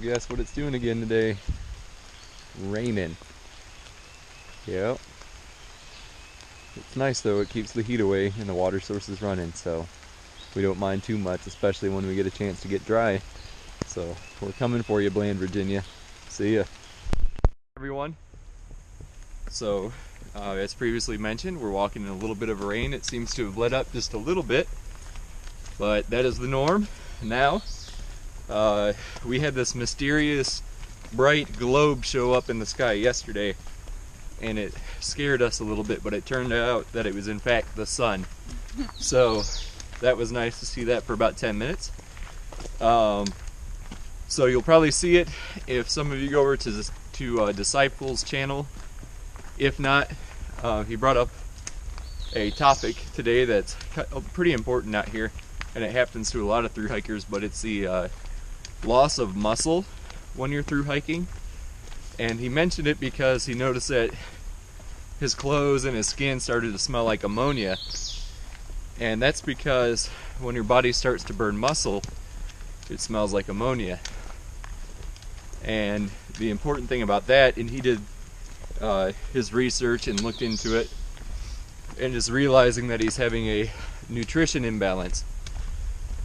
guess what it's doing again today? Raining. Yep. It's nice though, it keeps the heat away and the water source is running, so we don't mind too much, especially when we get a chance to get dry. So we're coming for you, Bland, Virginia. See ya. Everyone. So as previously mentioned, we're walking in a little bit of rain. It seems to have let up just a little bit, but that is the norm now. We had this mysterious bright globe show up in the sky yesterday, and it scared us a little bit, but it turned out that it was in fact the sun. So that was nice to see that for about 10 minutes. So you'll probably see it if some of you go over to Disciples channel. If not, he brought up a topic today that's pretty important out here, and it happens to a lot of thru hikers, but it's the loss of muscle when you're thru hiking. And he mentioned it because he noticed that his clothes and his skin started to smell like ammonia, and that's because when your body starts to burn muscle, it smells like ammonia. And the important thing about that, and he did his research and looked into it, and is realizing that he's having a nutrition imbalance.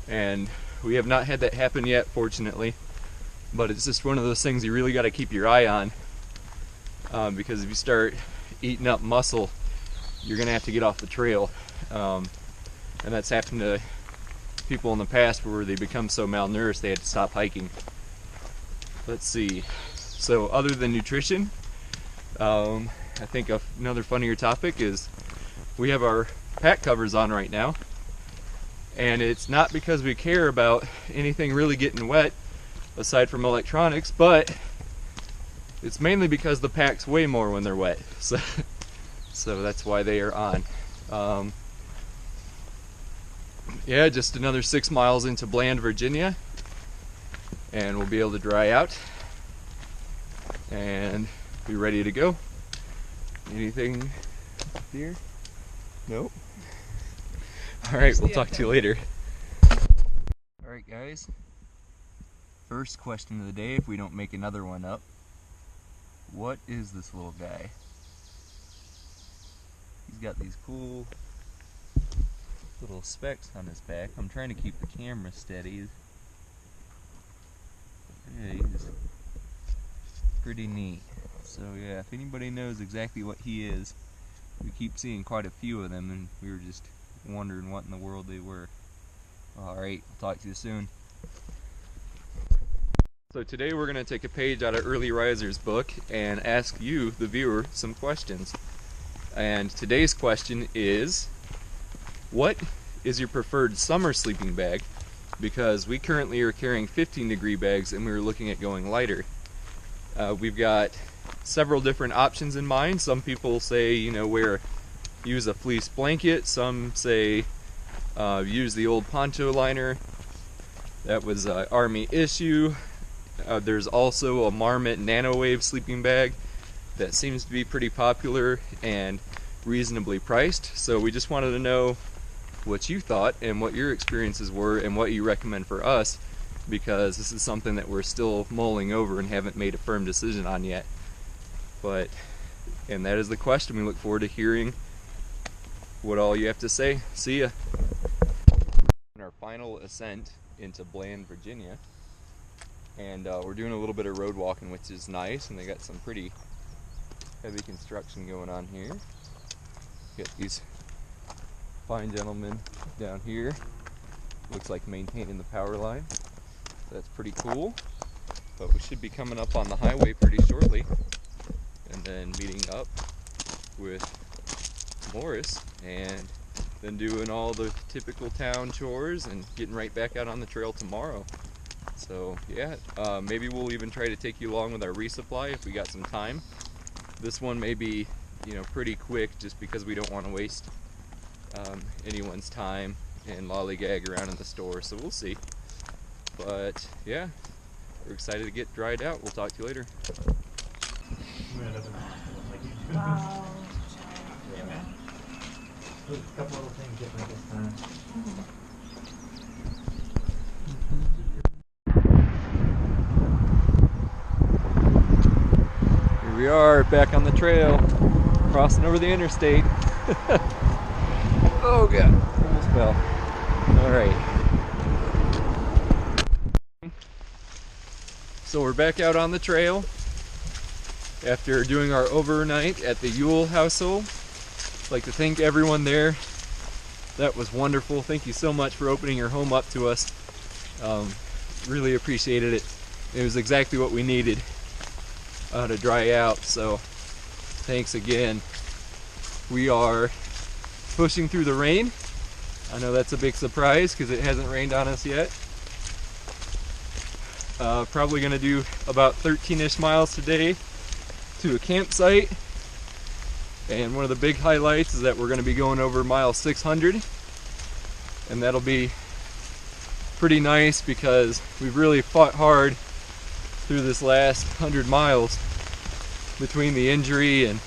And we have not had that happen yet, fortunately, but it's just one of those things you really got to keep your eye on, because if you start eating up muscle, you're gonna have to get off the trail. And that's happened to people in the past where they become so malnourished they had to stop hiking. Let's see. So other than nutrition, I think another funnier topic is we have our pack covers on right now, and it's not because we care about anything really getting wet aside from electronics, but it's mainly because the packs weigh more when they're wet. So that's why they are on. Yeah, just another 6 miles into Bland, Virginia, and we'll be able to dry out and be ready to go. Anything here? Nope. Alright, we'll talk to you later. Alright guys, first question of the day, if we don't make another one up. What is this little guy? He's got these cool little specks on his back. I'm trying to keep the camera steady. Yeah, he's pretty neat. So yeah, if anybody knows exactly what he is, we keep seeing quite a few of them, and we were just wondering what in the world they were. Alright, I'll talk to you soon. So today we're going to take a page out of Early Riser's book and ask you, the viewer, some questions. And today's question is, what is your preferred summer sleeping bag? Because we currently are carrying 15-degree bags and we were looking at going lighter. We've got several different options in mind. Some people say, use a fleece blanket. Some say use the old poncho liner. That was an Army issue. There's also a Marmot NanoWave sleeping bag that seems to be pretty popular and reasonably priced. So we just wanted to know what you thought and what your experiences were and what you recommend for us, because this is something that we're still mulling over and haven't made a firm decision on yet. And that is the question. We look forward to hearing what all you have to say. See ya. Our final ascent into Bland, Virginia, and we're doing a little bit of road walking, which is nice, and they got some pretty heavy construction going on here. Got these fine gentlemen down here, looks like maintaining the power line. That's pretty cool, but we should be coming up on the highway pretty shortly, and then meeting up with Morris, and then doing all the typical town chores and getting right back out on the trail tomorrow. So yeah, maybe we'll even try to take you along with our resupply if we got some time. This one may be, pretty quick, just because we don't want to waste anyone's time and lollygag around in the store, so we'll see. But yeah, we're excited to get dried out. We'll talk to you later. Wow. Yeah, man. There's a couple little things different this time. we are back on the trail, crossing over the interstate. Oh god, almost fell. All right. So we're back out on the trail after doing our overnight at the Yule household. I'd like to thank everyone there. That was wonderful. Thank you so much for opening your home up to us. Really appreciated it. It was exactly what we needed to dry out, so thanks again. We are pushing through the rain. I know that's a big surprise because it hasn't rained on us yet. Probably going to do about 13-ish miles today to a campsite. And one of the big highlights is that we're going to be going over mile 600. And that'll be pretty nice because we've really fought hard through this last 100 miles between the injury and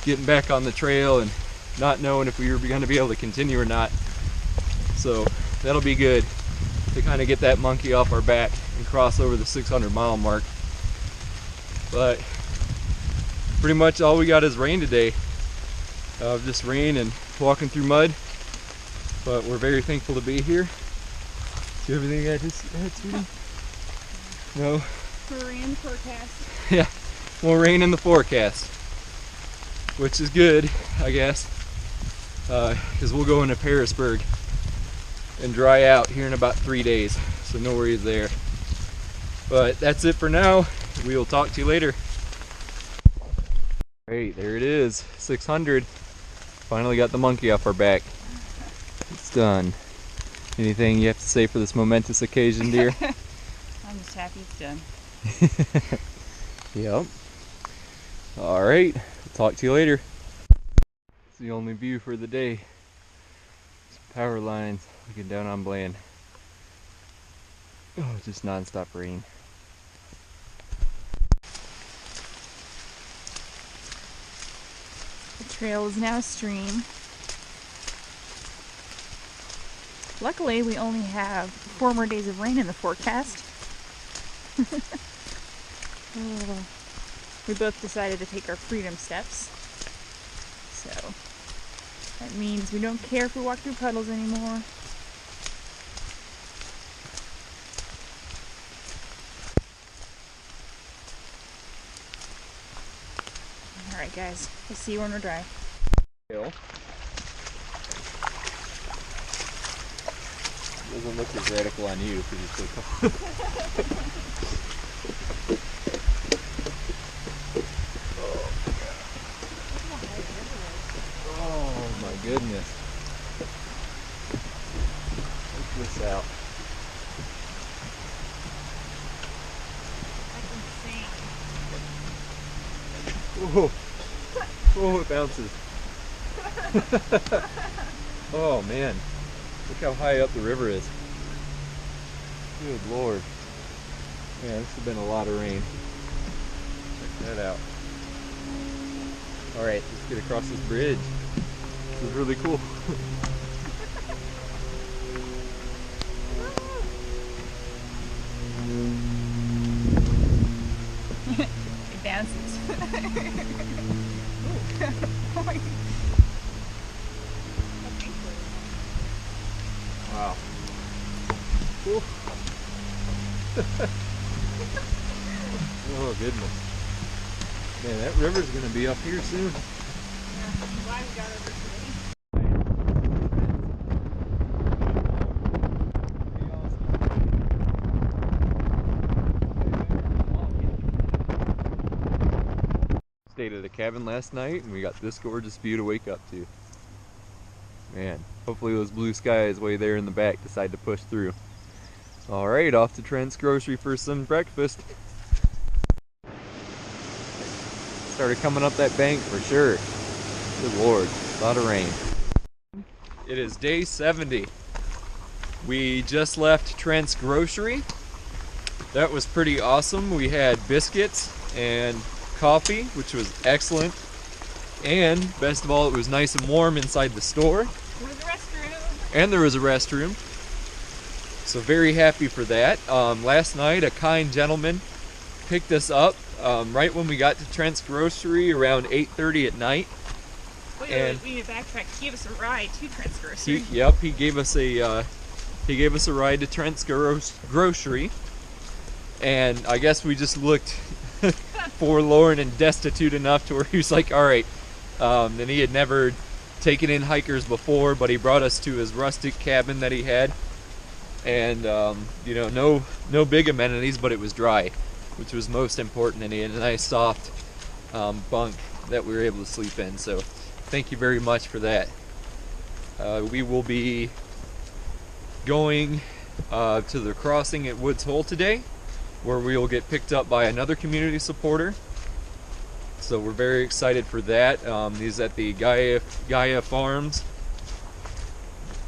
getting back on the trail and not knowing if we were going to be able to continue or not. So that'll be good to kind of get that monkey off our back and cross over the 600 mile mark. But pretty much all we got is rain today. Just rain and walking through mud. But we're very thankful to be here. Do you have anything to add, sweetie? No? More rain in the forecast. Yeah, more rain in the forecast. Which is good, I guess. Because we'll go into Parisburg and dry out here in about 3 days. So no worries there. But that's it for now. We will talk to you later. Great, there it is, 600. Finally got the monkey off our back. It's done. Anything you have to say for this momentous occasion, dear? I'm just happy it's done. Yep. All right, talk to you later. It's the only view for the day. Some power lines looking down on Bland. Oh, just non-stop rain. The trail is now a stream. Luckily, we only have 4 more days of rain in the forecast. Oh. We both decided to take our freedom steps. So that means we don't care if we walk through puddles anymore. Alright guys, we'll see you when we're dry. Doesn't look as radical on you because you're so cold. Oh my goodness. Check this out. Whoa. Oh, it bounces. Oh man. Look how high up the river is. Good Lord. Yeah, this has been a lot of rain. Check that out. Alright, let's get across this bridge. This is really cool. It bounces. Oh my God. Wow. Cool. Oh goodness. Man, that river's gonna be up here soon. Yeah, I'm glad we got over today. Stayed at a cabin last night and we got this gorgeous view to wake up to. Man, hopefully those blue skies way there in the back decide to push through. Alright, off to Trent's Grocery for some breakfast. Started coming up that bank for sure. Good Lord, a lot of rain. It is day 70. We just left Trent's Grocery. That was pretty awesome. We had biscuits and coffee, which was excellent. And best of all, it was nice and warm inside the store. There was a restroom. And there was a restroom. So very happy for that. Last night, a kind gentleman picked us up right when we got to Trent's Grocery around 8:30 at night. Wait, we need to backtrack. He gave us a ride to Trent's Grocery. He gave us a ride to Trent's Grocery, and I guess we just looked forlorn and destitute enough to where he was like, all right. And he had never taken in hikers before, but he brought us to his rustic cabin that he had, and you know, no big amenities, but it was dry, which was most important, and he had a nice soft bunk that we were able to sleep in. So thank you very much for that. We will be going to the crossing at Woods Hole today, where we will get picked up by another community supporter. So we're very excited for that. He's at the Gaia Farms,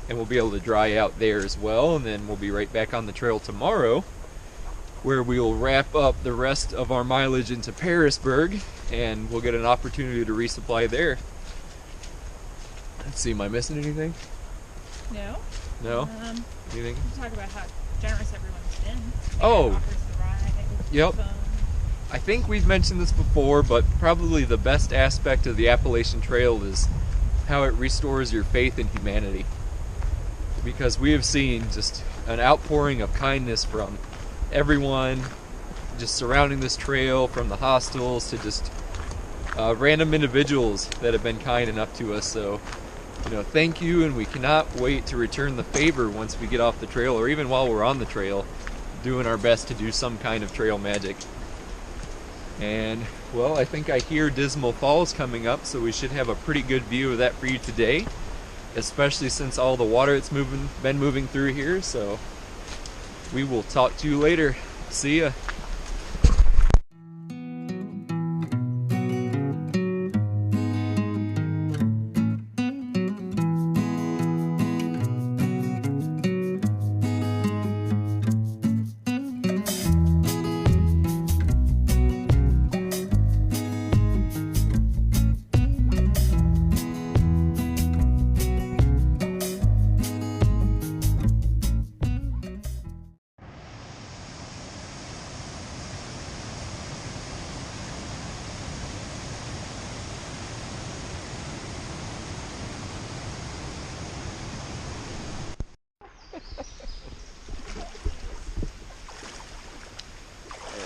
and we'll be able to dry out there as well, and then we'll be right back on the trail tomorrow, where we'll wrap up the rest of our mileage into Parisburg, and we'll get an opportunity to resupply there. Let's see, am I missing anything? No. No? Anything? We'll talk about how generous everyone's been. Oh. Everyone offers the ride, Yep. phone. I think we've mentioned this before, but probably the best aspect of the Appalachian Trail is how it restores your faith in humanity. Because we have seen just an outpouring of kindness from everyone just surrounding this trail, from the hostels to just random individuals that have been kind enough to us. So, you know, thank you, and we cannot wait to return the favor once we get off the trail, or even while we're on the trail, doing our best to do some kind of trail magic. And, well, I think I hear Dismal Falls coming up, so we should have a pretty good view of that for you today, especially since all the water that's been moving through here. So we will talk to you later. See ya.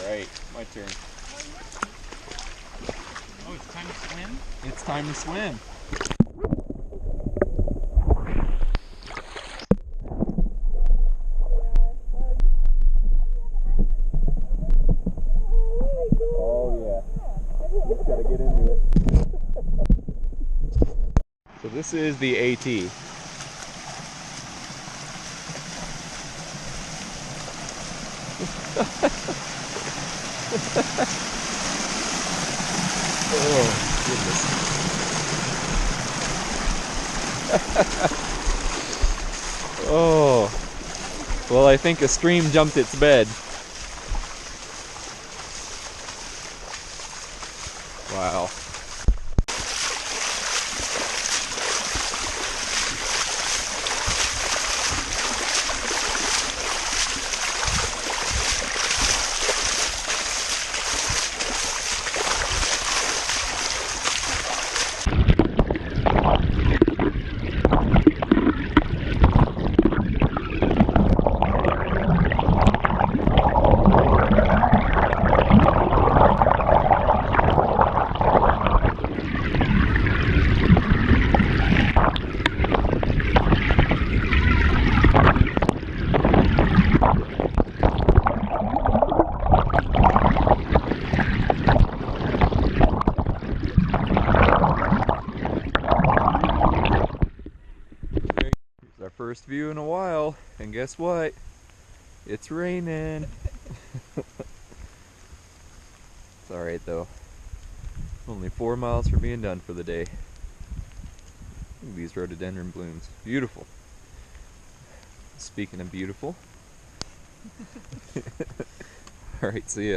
Alright, my turn. Oh, it's time to swim? It's time to swim. Oh yeah. Just gotta get into it. So this is the AT. Oh, goodness. Oh. Well, I think a stream jumped its bed. Wow. First view in a while, and guess what? It's raining. It's alright though. Only 4 miles from being done for the day. Look at these rhododendron blooms. Beautiful. Speaking of beautiful. Alright, see ya.